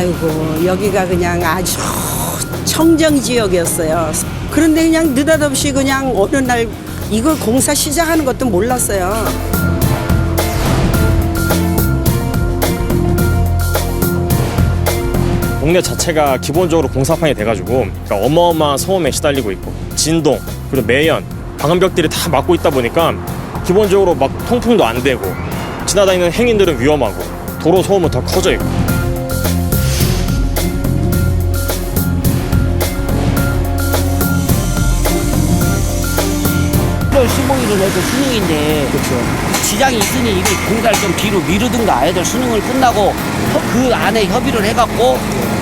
아이고 여기가 그냥 아주 청정 지역이었어요. 그런데 그냥 느닷없이 그냥 어느 날 이거 공사 시작하는 것도 몰랐어요. 동네 자체가 기본적으로 공사판이 돼가지고 그러니까 어마어마한 소음에 시달리고 있고 진동 그리고 매연 방음벽들이 다 막고 있다 보니까 기본적으로 막 통풍도 안 되고 지나다니는 행인들은 위험하고 도로 소음은 더 커져 있고. 월 15일은 애들 수능인데 지장이 있으니 이게 공사를 좀 뒤로 미루든가 애들 수능을 끝나고 그 안에 협의를 해갖고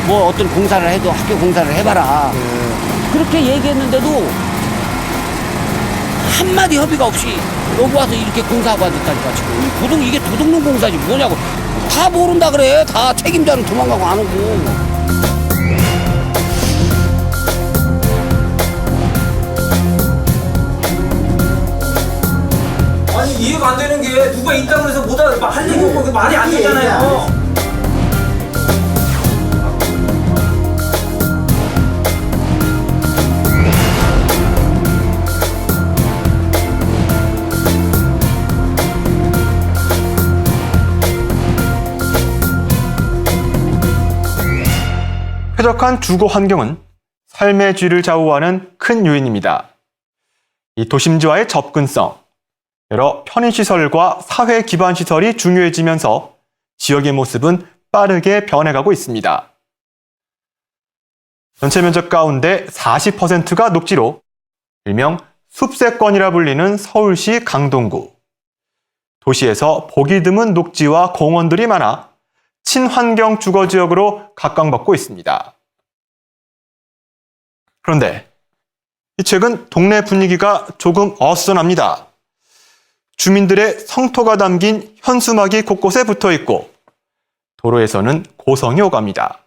뭐 어떤 공사를 해도 학교 공사를 해봐라 그렇게 얘기했는데도 한마디 협의가 없이 여기 와서 이렇게 공사하고 앉았다니까 지금 이게 도둑놈 공사지 뭐냐고 다 모른다 그래 다 책임자는 도망가고 안 오고. 아니 이해가 안 되는 게 누가 있다고 해서 뭐다 할 얘기 없고 말이 안 되잖아요. 쾌적한 주거 환경은 삶의 질을 좌우하는 큰 요인입니다. 이 도심지와의 접근성, 여러 편의시설과 사회 기반 시설이 중요해지면서 지역의 모습은 빠르게 변해가고 있습니다. 전체 면적 가운데 40%가 녹지로 일명 숲세권이라 불리는 서울시 강동구. 도시에서 보기 드문 녹지와 공원들이 많아 친환경 주거지역으로 각광받고 있습니다. 그런데 최근 동네 분위기가 조금 어수선합니다. 주민들의 성토가 담긴 현수막이 곳곳에 붙어 있고 도로에서는 고성이 오갑니다.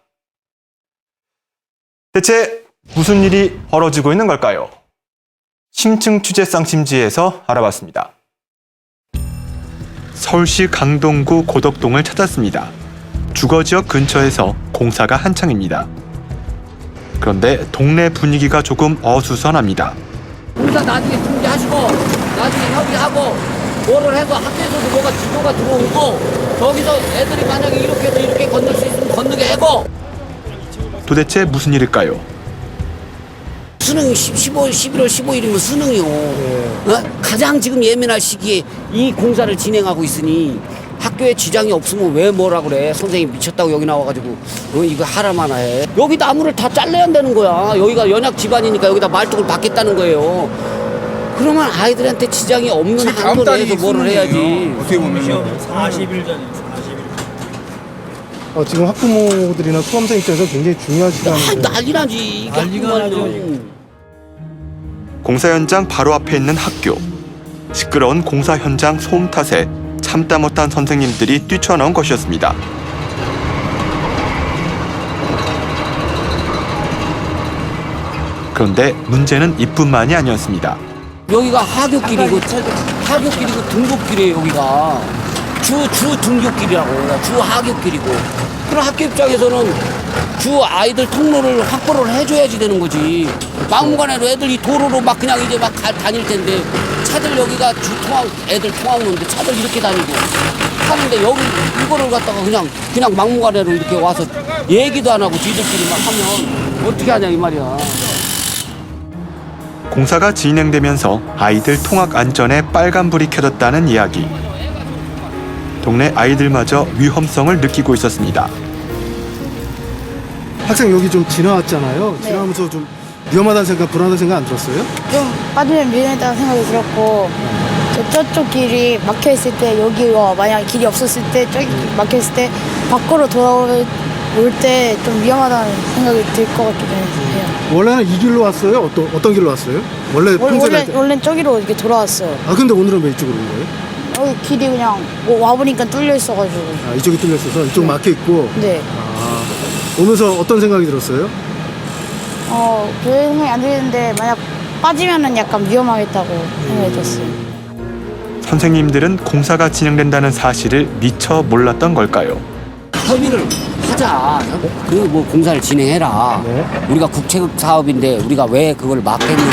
대체 무슨 일이 벌어지고 있는 걸까요? 심층 취재 쌍심지에서 알아봤습니다. 서울시 강동구 고덕동을 찾았습니다. 주거지역 근처에서 공사가 한창입니다. 그런데 동네 분위기가 조금 어수선합니다. 공사 나중에 준비하시고 나중에 협의하고 뭐를 해서 학교에서도 뭐가 지도가 들어오고 저기서 애들이 만약에 이렇게 해서 이렇게 건널 수 있으면 건너게 하고. 도대체 무슨 일일까요? 수능 11월 15일이면 수능이요. 어? 가장 지금 예민할 시기에 이 공사를 진행하고 있으니 학교에 지장이 없으면 왜 뭐라 그래. 선생님 미쳤다고 여기 나와가지고 이거 하라마나 해. 여기 나무를 다 잘라야 되는 거야. 여기가 연약 집안이니까 여기다 말뚝을 박겠다는 거예요. 그러면 아이들한테 지장이 없는 한도에서 뭐를 해야지. 어떻게 보면 40일 전이요. 지금 학부모들이나 수험생 입장에서 굉장히 중요한 시간인데 난리 나지. 난리가 나죠. 공사 현장 바로 앞에 있는 학교. 시끄러운 공사 현장 소음 탓에 참다 못한 선생님들이 뛰쳐나온 것이었습니다. 그런데 문제는 이뿐만이 아니었습니다. 여기가 하굣길이고 등굣길이에요. 여기가 주 등굣길이라고 주 하굣길이고 그럼 학교 입장에서는 주 아이들 통로를 확보를 해줘야지 되는 거지. 막무가내로 애들 이 도로로 막 그냥 이제 막 다닐 텐데 차들 여기가 애들 통학로인데 차들 이렇게 다니고 하는데 여기 이거를 갖다가 그냥 막무가내로 이렇게 와서 얘기도 안 하고 지들끼리 막 하면 어떻게 하냐 이 말이야. 공사가 진행되면서 아이들 통학 안전에 빨간불이 켜졌다는 이야기. 동네 아이들마저 위험성을 느끼고 있었습니다. 학생 여기 좀 지나왔잖아요. 지나면서 좀 위험하다는 생각, 불안한 생각 안 들었어요? 좀 빠지면 위험하다는 생각이 들었고 저쪽 길이 막혀있을 때 여기가 만약 길이 없었을 때 저기 막혀있을 때 밖으로 돌아올 때 좀 위험하다는 생각이 들 것 같기도 해요. 원래는 이 길로 왔어요? 어떤 길로 왔어요? 원래 저기로 이렇게 돌아왔어요. 근데 오늘은 왜 이쪽으로 온 거예요? 여기 길이 그냥 와보니까 뚫려 있어가지고. 이쪽이 뚫려 있어서 이쪽 막혀 있고. 네. 오면서 어떤 생각이 들었어요? 별 생각이 안 들었는데 만약 빠지면은 약간 위험하겠다고 생각이 들었어요. 선생님들은 공사가 진행된다는 사실을 미처 몰랐던 걸까요? 협의를 하자. 그리고 뭐 공사를 진행해라. 네. 우리가 국책 사업인데 우리가 왜 그걸 막겠느냐.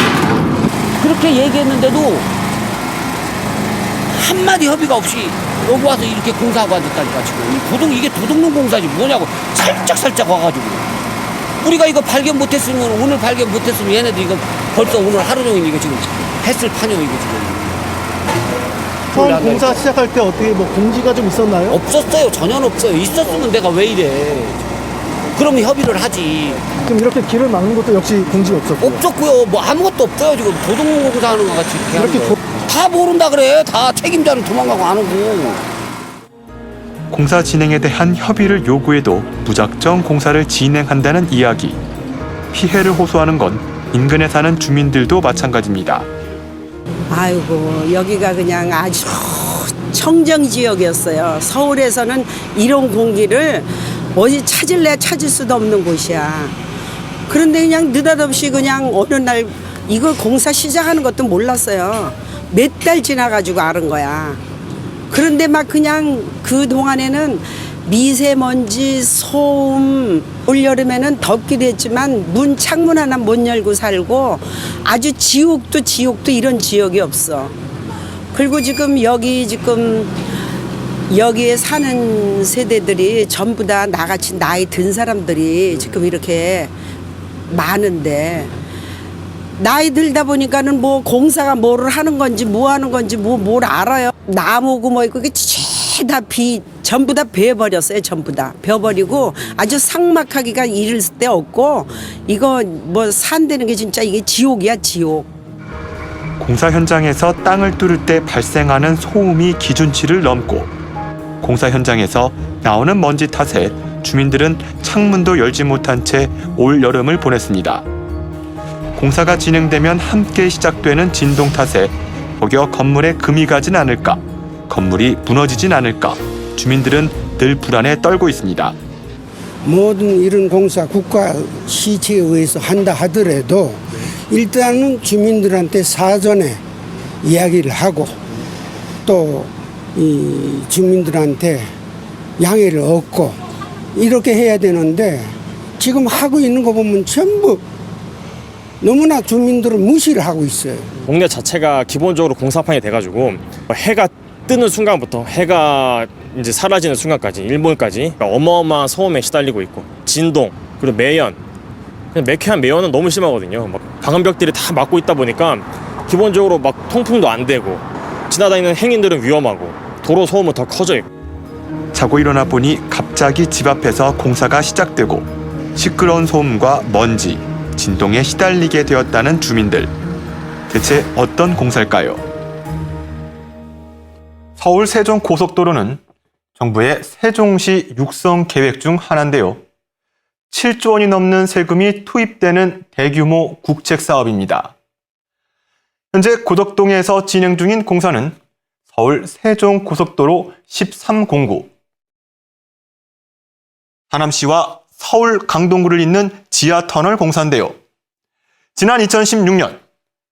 그렇게 얘기했는데도 한마디 협의가 없이 여기 와서 이렇게 공사하고 앉았다니까 지금. 이게 도둑놈 공사지 뭐냐고 살짝 와가지고. 우리가 이거 발견 못했으면 오늘 발견 못했으면 얘네들 이거 벌써 오늘 하루 종일 이거 지금 했을 판이요 이거 지금. 처음 공사 시작할 때 어떻게 뭐 공지가 좀 있었나요? 없었어요. 전혀 없어요. 있었으면 내가 왜 이래. 그러면 협의를 하지. 지금 이렇게 길을 막는 것도 역시 공지가 없었고. 없었고요. 뭐 아무것도 없어요. 지금 도둑놈 공사하는 것 같이 이렇게 이렇게 하는 거. 다 모른다 그래. 다 책임자는 도망가고 안 오고. 공사 진행에 대한 협의를 요구해도 무작정 공사를 진행한다는 이야기. 피해를 호소하는 건 인근에 사는 주민들도 마찬가지입니다. 아이고 여기가 그냥 아주 청정 지역이었어요. 서울에서는 이런 공기를 어디 찾을래 찾을 수도 없는 곳이야. 그런데 그냥 느닷없이 그냥 어느 날 이거 공사 시작하는 것도 몰랐어요. 몇 달 지나가지고 알은 거야. 그런데 막 그냥 그 동안에는 미세먼지, 소음, 올여름에는 덥기도 했지만 문 창문 하나 못 열고 살고 아주 지옥도 이런 지역이 없어. 그리고 지금 여기에 사는 세대들이 전부 다 나같이 나이 든 사람들이 지금 이렇게 많은데 나이 들다 보니까는 뭐 공사가 뭐를 하는 건지 뭐 하는 건지 뭘 알아요. 나무고 뭐 있고 그게 다 전부 다 베어버렸어요. 전부 다 베어버리고 아주 삭막하기가 이를 데 없고 이거 뭐 산다는 게 진짜 이게 지옥이야 지옥. 공사 현장에서 땅을 뚫을 때 발생하는 소음이 기준치를 넘고 공사 현장에서 나오는 먼지 탓에 주민들은 창문도 열지 못한 채 올 여름을 보냈습니다. 공사가 진행되면 함께 시작되는 진동 탓에 혹여 건물에 금이 가진 않을까, 건물이 무너지진 않을까 주민들은 늘 불안에 떨고 있습니다. 모든 이런 공사 국가 시체에 의해서 한다 하더라도 일단은 주민들한테 사전에 이야기를 하고 또 이 주민들한테 양해를 얻고 이렇게 해야 되는데 지금 하고 있는 거 보면 전부 너무나 주민들을 무시를 하고 있어요. 동네 자체가 기본적으로 공사판이 돼가지고 해가 뜨는 순간부터 해가 이제 사라지는 순간까지 일몰까지 어마어마한 소음에 시달리고 있고 진동 그리고 매연 매캐한 매연은 너무 심하거든요. 막 방음벽들이 다 막고 있다 보니까 기본적으로 막 통풍도 안 되고 지나다니는 행인들은 위험하고 도로 소음은 더 커져 있고. 자고 일어나 보니 갑자기 집 앞에서 공사가 시작되고 시끄러운 소음과 먼지, 진동에 시달리게 되었다는 주민들. 대체 어떤 공사일까요? 서울 세종 고속도로는 정부의 세종시 육성 계획 중 하나인데요. 7조 원이 넘는 세금이 투입되는 대규모 국책 사업입니다. 현재 고덕동에서 진행 중인 공사는 서울 세종 고속도로 13공구, 하남시와 서울 강동구를 잇는 지하터널 공사인데요. 지난 2016년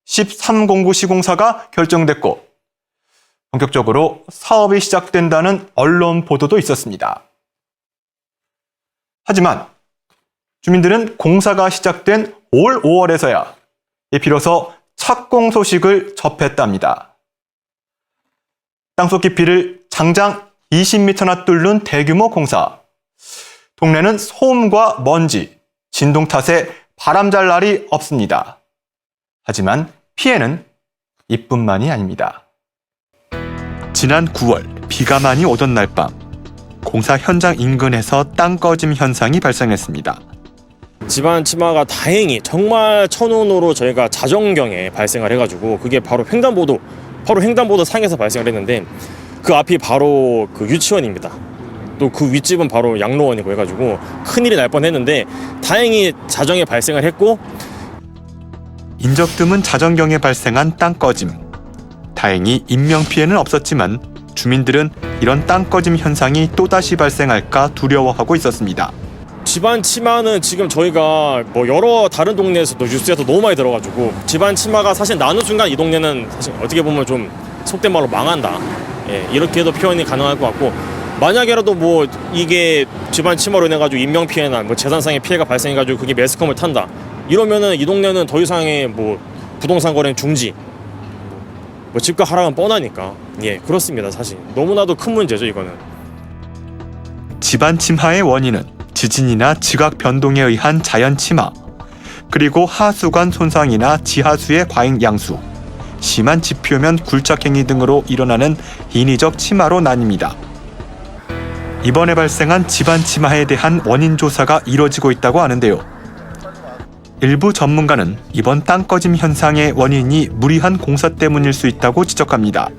13공구 시공사가 결정됐고 본격적으로 사업이 시작된다는 언론 보도도 있었습니다. 하지만 주민들은 공사가 시작된 올 5월에서야 비로소 착공 소식을 접했답니다. 땅속 깊이를 장장 20m나 뚫는 대규모 공사. 동네는 소음과 먼지, 진동 탓에 바람잘 날이 없습니다. 하지만 피해는 이뿐만이 아닙니다. 지난 9월 비가 많이 오던 날 밤 공사 현장 인근에서 땅 꺼짐 현상이 발생했습니다. 집안 침하가 다행히 정말 천운으로 저희가 자정경에 발생을 해가지고 그게 바로 횡단보도 상에서 발생을 했는데 그 앞이 바로 그 유치원입니다. 또 그 윗집은 바로 양로원이고 해가지고 큰일이 날 뻔했는데 다행히 자정에 발생을 했고 인적 드문 자정경에 발생한 땅 꺼짐. 다행히 인명피해는 없었지만 주민들은 이런 땅 꺼짐 현상이 또다시 발생할까 두려워하고 있었습니다. 집안 침하는 지금 저희가 뭐 여러 다른 동네에서도 뉴스에서 너무 많이 들어가지고 집안 침하가 사실 나는 순간 이 동네는 사실 어떻게 보면 좀 속된 말로 망한다. 예, 이렇게 해도 표현이 가능할 것 같고 만약에라도 뭐 이게 집안 침해로 인해 가지고 인명 피해나 뭐 재산상의 피해가 발생해 가지고 그게 매스컴을 탄다. 이러면은 이 동네는 더 이상의 뭐 부동산 거래는 중지. 뭐 집값 하락은 뻔하니까. 예, 그렇습니다. 사실 너무나도 큰 문제죠, 이거는. 집안 침하의 원인은 지진이나 지각 변동에 의한 자연 침하, 그리고 하수관 손상이나 지하수의 과잉 양수, 심한 지표면 굴착행위 등으로 일어나는 인위적 침하로 나뉩니다. 이번에 발생한 집안 침하에 대한 원인 조사가 이뤄지고 있다고 하는데요. 일부 전문가는 이번 땅꺼짐 현상의 원인이 무리한 공사 때문일 수 있다고 지적합니다.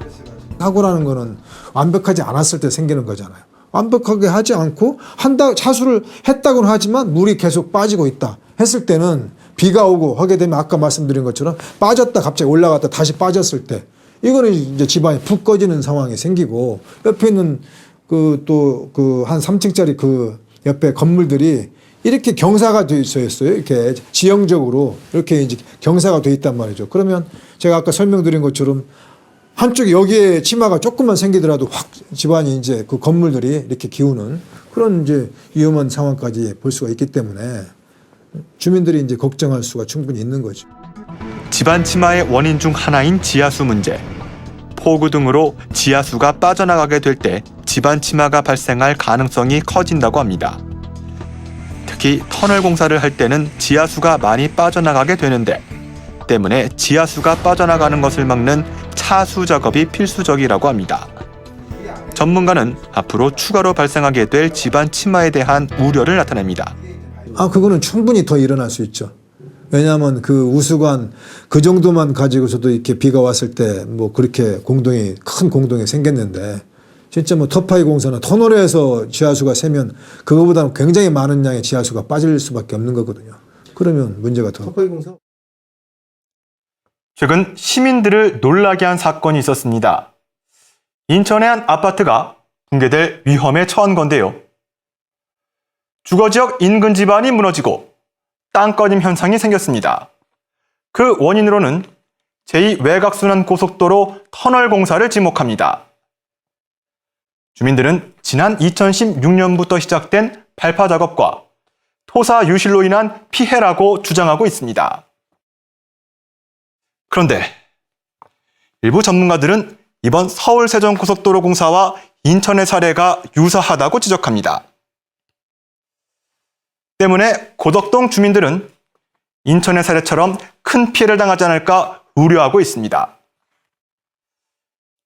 사고라는 거는 완벽하지 않았을 때 생기는 거잖아요. 완벽하게 하지 않고 차수를 했다고는 하지만 물이 계속 빠지고 있다 했을 때는 비가 오고 하게 되면 아까 말씀드린 것처럼 빠졌다 갑자기 올라갔다 다시 빠졌을 때 이거는 이제 집안이 푹 꺼지는 상황이 생기고 옆에 있는 한 3층짜리 그 옆에 건물들이 이렇게 경사가 돼 있어요. 이렇게 지형적으로 이렇게 이제 경사가 돼 있단 말이죠. 그러면 제가 아까 설명드린 것처럼 한쪽에 여기에 침하가 조금만 생기더라도 확 집안이 이제 그 건물들이 이렇게 기우는 그런 이제 위험한 상황까지 볼 수가 있기 때문에 주민들이 이제 걱정할 수가 충분히 있는 거죠. 집안 침하의 원인 중 하나인 지하수 문제. 폭우 등으로 지하수가 빠져나가게 될 때 집안 침하가 발생할 가능성이 커진다고 합니다. 특히 터널 공사를 할 때는 지하수가 많이 빠져나가게 되는데 때문에 지하수가 빠져나가는 것을 막는 차수 작업이 필수적이라고 합니다. 전문가는 앞으로 추가로 발생하게 될 집안 침하에 대한 우려를 나타냅니다. 그거는 충분히 더 일어날 수 있죠. 왜냐하면 그 우수관 그 정도만 가지고서도 이렇게 비가 왔을 때 뭐 그렇게 큰 공동이 생겼는데 진짜 뭐 터파이 공사나 터널에서 지하수가 새면 그거보다는 굉장히 많은 양의 지하수가 빠질 수밖에 없는 거거든요. 그러면 문제가 더. 터파이 공사. 최근 시민들을 놀라게 한 사건이 있었습니다. 인천의 한 아파트가 붕괴될 위험에 처한 건데요. 주거지역 인근 집안이 무너지고 땅꺼짐 현상이 생겼습니다. 그 원인으로는 제2외곽순환 고속도로 터널 공사를 지목합니다. 주민들은 지난 2016년부터 시작된 발파 작업과 토사 유실로 인한 피해라고 주장하고 있습니다. 그런데 일부 전문가들은 이번 서울 세종고속도로 공사와 인천의 사례가 유사하다고 지적합니다. 때문에 고덕동 주민들은 인천의 사례처럼 큰 피해를 당하지 않을까 우려하고 있습니다.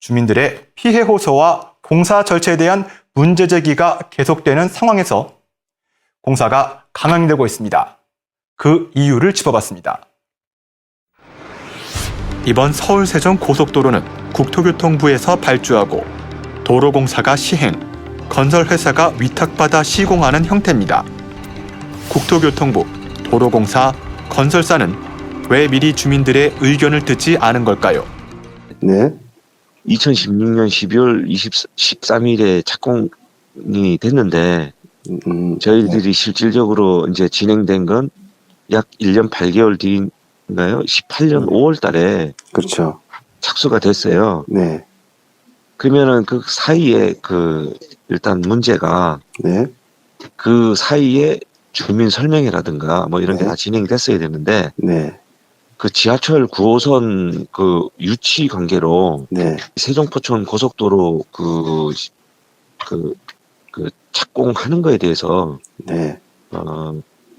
주민들의 피해 호소와 공사 절차에 대한 문제 제기가 계속되는 상황에서 공사가 강행되고 있습니다. 그 이유를 짚어봤습니다. 이번 서울 세종 고속도로는 국토교통부에서 발주하고 도로공사가 시행, 건설회사가 위탁받아 시공하는 형태입니다. 국토교통부, 도로공사, 건설사는 왜 미리 주민들의 의견을 듣지 않은 걸까요? 네. 2016년 12월 13일에 착공이 됐는데 저희들이 실질적으로 이제 진행된 건 약 1년 8개월 뒤인가요? 18년 5월 달에 그렇죠. 착수가 됐어요. 네. 그러면은 그 사이에 일단 문제가 그 사이에 주민 설명회라든가 뭐 이런 게 다 진행됐어야 되는데 그 지하철 9호선 그 유치 관계로 세종포천 고속도로 그 착공하는 거에 대해서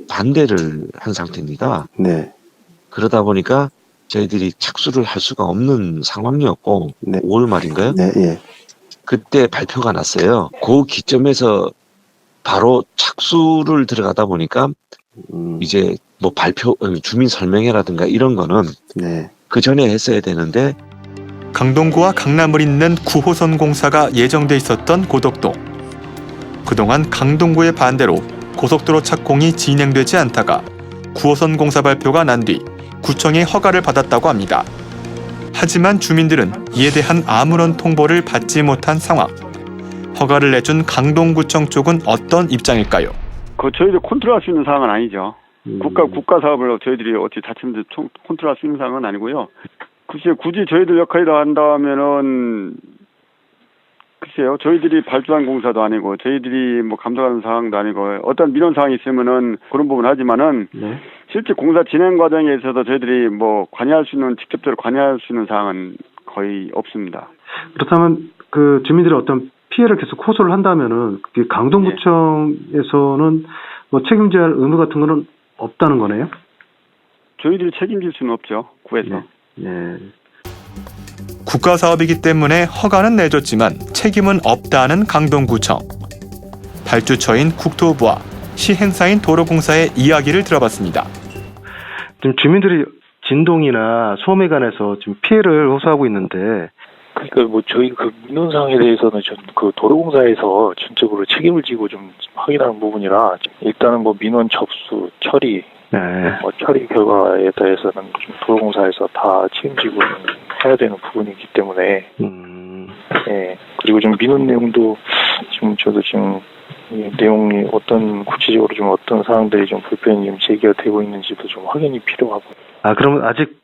반대를 한 상태입니다. 그러다 보니까 저희들이 착수를 할 수가 없는 상황이었고 5월 말인가요? 그때 발표가 났어요. 그 기점에서 바로 착수를 들어가다 보니까 이제 뭐 주민 설명회라든가 이런 거는 그 전에 했어야 되는데 강동구와 강남을 잇는 9호선 공사가 예정돼 있었던 고덕동. 그동안 강동구의 반대로 고속도로 착공이 진행되지 않다가 9호선 공사 발표가 난 뒤 구청의 허가를 받았다고 합니다. 하지만 주민들은 이에 대한 아무런 통보를 받지 못한 상황. 허가를 내준 강동구청 쪽은 어떤 입장일까요? 저희들 컨트롤할 수 있는 사항은 아니죠. 국가 사업을 저희들이 어찌 자체적으로 컨트롤할 수 있는 사항은 아니고요. 굳이 저희들 역할이라 한다면은 글쎄요. 저희들이 발주한 공사도 아니고 저희들이 뭐 감독하는 사항도 아니고 어떤 민원 사항이 있으면은 그런 부분 하지만은 실제 공사 진행 과정에 있어서 저희들이 뭐 직접적으로 관여할 수 있는 사항은 거의 없습니다. 그렇다면 그 주민들이 어떤 피해를 계속 호소를 한다면은 그 강동구청에서는 뭐 책임져야 할 의무 같은 거는 없다는 거네요? 저희들이 책임질 수는 없죠. 구에서. 국가 사업이기 때문에 허가는 내줬지만 책임은 없다는 강동구청. 발주처인 국토부와 시행사인 도로공사의 이야기를 들어봤습니다. 지금 주민들이 진동이나 소음에 관해서 지금 피해를 호소하고 있는데, 그러니까 뭐 저희 그 민원사항에 대해서는 전 그 도로공사에서 전적으로 책임을 지고 좀 확인하는 부분이라 일단은 뭐 민원 접수 처리, 뭐 처리 결과에 대해서는 좀 도로공사에서 다 책임지고 해야 되는 부분이기 때문에, 그리고 좀 민원 내용도 지금 저도 지금 이 내용이 구체적으로 좀 어떤 사항들이 좀 불편이 좀 제기가 되고 있는지도 좀 확인이 필요하고. 그러면 아직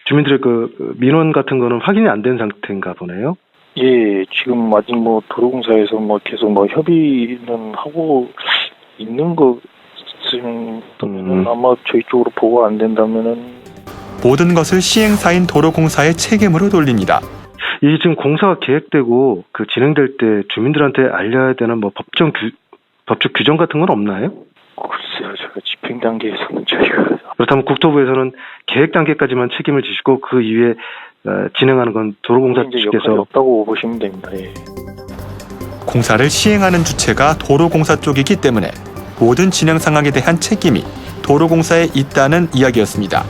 주민들의 그 민원 같은 거는 확인이 안 된 상태인가 보네요? 예, 지금 아직 뭐 도로공사에서 뭐 계속 뭐 협의는 하고 있는 것쯤이면 아마 저희 쪽으로 보고가 안 된다면은 모든 것을 시행사인 도로공사의 책임으로 돌립니다. 이 지금 공사가 계획되고 그 진행될 때 주민들한테 알려야 되는 뭐 법적 규정 같은 건 없나요? 글쎄요, 제가 집행 단계에서는 저희가. 그렇다면 국토부에서는 계획 단계까지만 책임을 지시고 그 이후에 진행하는 건 도로공사 측에서 없다고 보시면 됩니다. 예. 공사를 시행하는 주체가 도로공사 쪽이기 때문에 모든 진행 상황에 대한 책임이 도로공사에 있다는 이야기였습니다.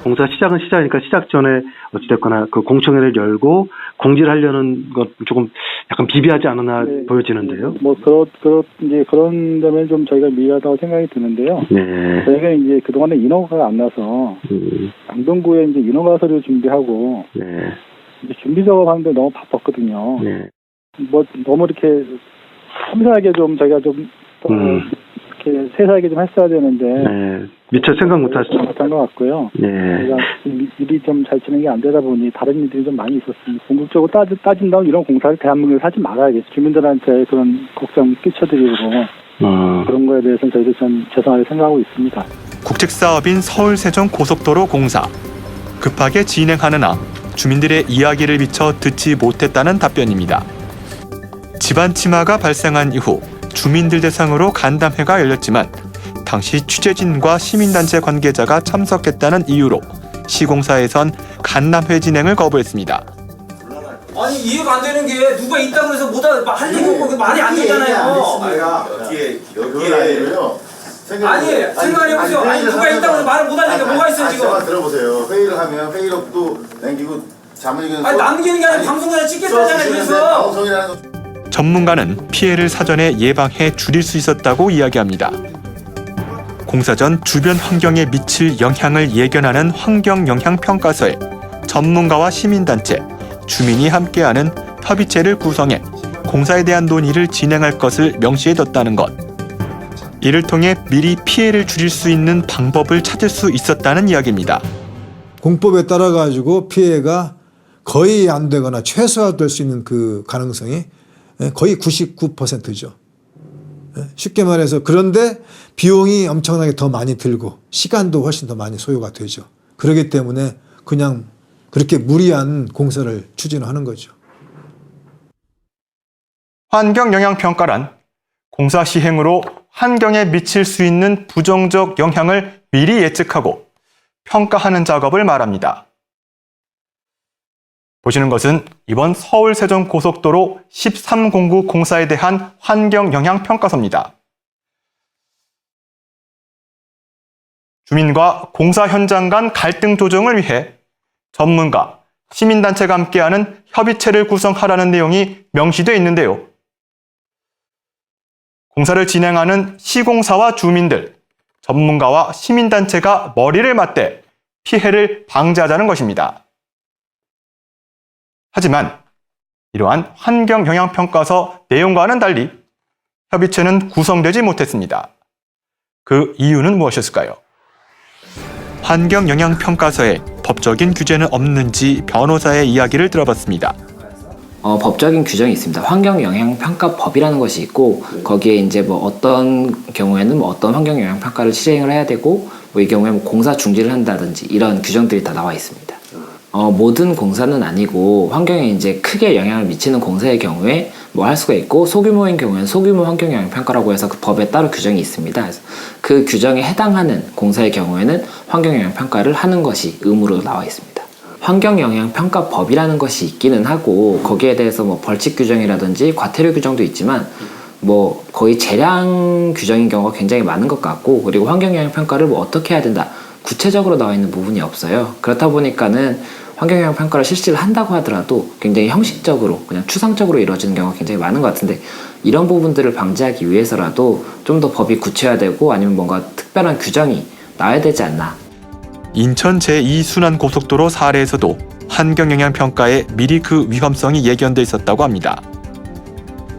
공사 시작은 시작이니까 시작 전에 어찌됐거나 그 공청회를 열고 공지를 하려는 것 조금 약간 비비하지 않았나 보여지는데요. 뭐 이제 그런 점에 좀 저희가 미흡하다고 생각이 드는데요. 저희가 이제 그동안에 인허가가 안 나서 강동구에 이제 인허가 서류 준비하고 이제 준비 작업하는데 너무 바빴거든요. 뭐 너무 이렇게 섬세하게 좀 저희가 좀 이렇게 세세하게 좀 했어야 되는데 미처 생각 못한 것 같고요. 저희가 일이 좀 잘 진행이 안 되다 보니 다른 일들이 좀 많이 있었습니다. 궁극적으로 따진다면 이런 공사를 대한민국에서 하지 말아야겠죠. 주민들한테 그런 걱정 끼쳐드리고 그런 거에 대해서는 저희도 좀 죄송하게 생각하고 있습니다. 국책사업인 서울세종고속도로 공사. 급하게 진행하느나 주민들의 이야기를 미처 듣지 못했다는 답변입니다. 집안 침하가 발생한 이후 주민들 대상으로 간담회가 열렸지만 당시 취재진과 시민단체 관계자가 참석했다는 이유로 시공사에선 간담회 진행을 거부했습니다. 아니 이해가 안 되는 게 누가 있다고 해서 할 얘기 없고 말이 안 되잖아요. 여기에요. 아니 생각해보세요. 아니 누가 있다고 해서 말을 못하는 게 뭐가 있어요 지금. 들어보세요. 회의를 하면 회의록도 남기고 자문위원. 아니 남기는 게 아니라 방송에서 찍겠다잖아요. 그래서. 전문가는 피해를 사전에 예방해 줄일 수 있었다고 이야기합니다. 공사 전 주변 환경에 미칠 영향을 예견하는 환경영향평가서에 전문가와 시민단체, 주민이 함께하는 협의체를 구성해 공사에 대한 논의를 진행할 것을 명시해뒀다는 것. 이를 통해 미리 피해를 줄일 수 있는 방법을 찾을 수 있었다는 이야기입니다. 공법에 따라 가지고 피해가 거의 안 되거나 최소화될 수 있는 그 가능성이 거의 99%죠. 쉽게 말해서 그런데 비용이 엄청나게 더 많이 들고 시간도 훨씬 더 많이 소요가 되죠. 그렇기 때문에 그냥 그렇게 무리한 공사를 추진하는 거죠. 환경영향평가란 공사 시행으로 환경에 미칠 수 있는 부정적 영향을 미리 예측하고 평가하는 작업을 말합니다. 보시는 것은 이번 서울 세종고속도로 13공구 공사에 대한 환경영향평가서입니다. 주민과 공사 현장 간 갈등 조정을 위해 전문가, 시민단체가 함께하는 협의체를 구성하라는 내용이 명시되어 있는데요. 공사를 진행하는 시공사와 주민들, 전문가와 시민단체가 머리를 맞대 피해를 방지하자는 것입니다. 하지만 이러한 환경영향평가서 내용과는 달리 협의체는 구성되지 못했습니다. 그 이유는 무엇이었을까요? 환경영향평가서에 법적인 규제는 없는지 변호사의 이야기를 들어봤습니다. 법적인 규정이 있습니다. 환경영향평가법이라는 것이 있고 거기에 이제 뭐 어떤 경우에는 뭐 어떤 환경영향평가를 실행을 해야 되고 뭐 이 경우에 뭐 공사 중지를 한다든지 이런 규정들이 다 나와 있습니다. 모든 공사는 아니고 환경에 이제 크게 영향을 미치는 공사의 경우에 뭐 할 수가 있고 소규모인 경우에는 소규모 환경영향평가라고 해서 그 법에 따로 규정이 있습니다. 그래서 그 규정에 해당하는 공사의 경우에는 환경영향평가를 하는 것이 의무로 나와 있습니다. 환경영향평가법이라는 것이 있기는 하고 거기에 대해서 뭐 벌칙 규정이라든지 과태료 규정도 있지만 뭐 거의 재량 규정인 경우가 굉장히 많은 것 같고 그리고 환경영향평가를 뭐 어떻게 해야 된다 구체적으로 나와 있는 부분이 없어요. 그렇다 보니까는 환경영향평가를 실시를 한다고 하더라도 굉장히 형식적으로 그냥 추상적으로 이루어지는 경우가 굉장히 많은 것 같은데 이런 부분들을 방지하기 위해서라도 좀 더 법이 굳혀야 되고 아니면 뭔가 특별한 규정이 나와야 되지 않나. 인천 제2순환고속도로 사례에서도 환경영향평가에 미리 그 위험성이 예견돼 있었다고 합니다.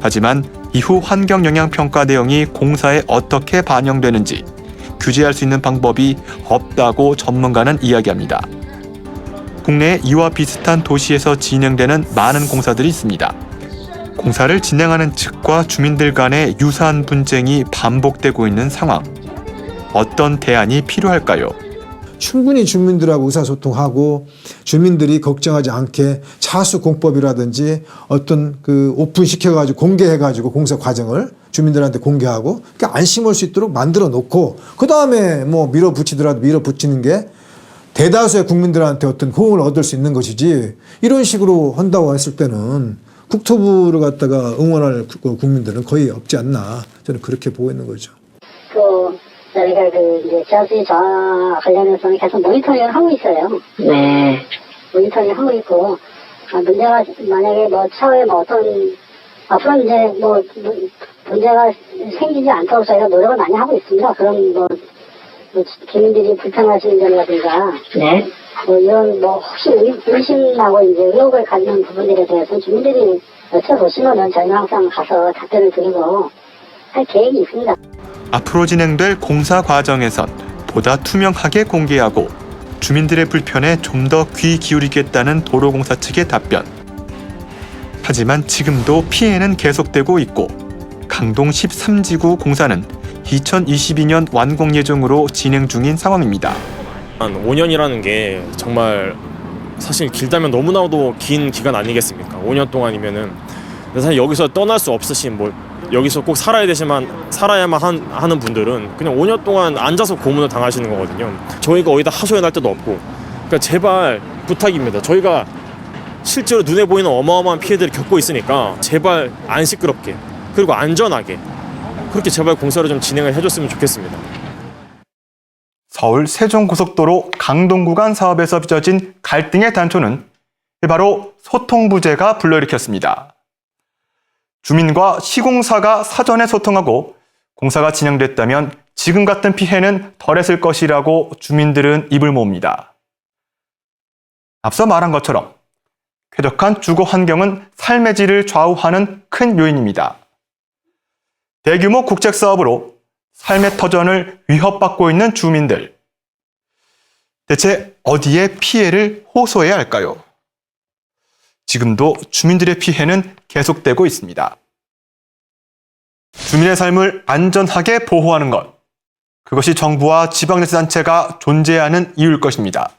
하지만 이후 환경영향평가 내용이 공사에 어떻게 반영되는지 규제할 수 있는 방법이 없다고 전문가는 이야기합니다. 국내 이와 비슷한 도시에서 진행되는 많은 공사들이 있습니다. 공사를 진행하는 측과 주민들 간의 유사한 분쟁이 반복되고 있는 상황. 어떤 대안이 필요할까요? 충분히 주민들하고 의사소통하고 주민들이 걱정하지 않게 차수공법이라든지 어떤 그 오픈시켜가지고 공개해가지고 공사 과정을 주민들한테 공개하고 그러니까 안심할 수 있도록 만들어 놓고 그 다음에 뭐 밀어붙이더라도 밀어붙이는 게 대다수의 국민들한테 어떤 호응을 얻을 수 있는 것이지 이런 식으로 한다고 했을 때는 국토부를 갖다가 응원할 국민들은 거의 없지 않나 저는 그렇게 보고 있는 거죠. 저희가 이제 지하수의 저하 관련해서는 계속 모니터링을 하고 있어요. 네. 모니터링을 하고 있고, 문제가, 만약에 뭐, 차후에 뭐 어떤, 앞으로 이제 뭐, 문제가 생기지 않도록 저희가 노력을 많이 하고 있습니다. 그럼 뭐 주민들이 불편하시는 점이라든가, 네. 뭐 이런 뭐, 혹시 의심하고 이제 의혹을 갖는 부분들에 대해서 주민들이 여쭤보시면은 저희는 항상 가서 답변을 드리고 할 계획이 있습니다. 앞으로 진행될 공사 과정에선 보다 투명하게 공개하고 주민들의 불편에 좀 더 귀 기울이겠다는 도로공사 측의 답변. 하지만 지금도 피해는 계속되고 있고 강동 13지구 공사는 2022년 완공 예정으로 진행 중인 상황입니다. 한 5년이라는 게 정말 사실 길다면 너무나도 긴 기간 아니겠습니까? 5년 동안이면은 사실 여기서 떠날 수 없으신 뭐 여기서 꼭 살아야만 하는 분들은 그냥 5년 동안 앉아서 고문을 당하시는 거거든요. 저희가 어디다 하소연할 데도 없고 그러니까 제발 부탁입니다. 저희가 실제로 눈에 보이는 어마어마한 피해들을 겪고 있으니까 제발 안 시끄럽게 그리고 안전하게 그렇게 제발 공사를 좀 진행을 해줬으면 좋겠습니다. 서울 세종고속도로 강동 구간 사업에서 빚어진 갈등의 단초는 바로 소통 부재가 불러일으켰습니다. 주민과 시공사가 사전에 소통하고 공사가 진행됐다면 지금 같은 피해는 덜했을 것이라고 주민들은 입을 모읍니다. 앞서 말한 것처럼 쾌적한 주거 환경은 삶의 질을 좌우하는 큰 요인입니다. 대규모 국책 사업으로 삶의 터전을 위협받고 있는 주민들. 대체 어디에 피해를 호소해야 할까요? 지금도 주민들의 피해는 계속되고 있습니다. 주민의 삶을 안전하게 보호하는 것. 그것이 정부와 지방자치단체가 존재하는 이유일 것입니다.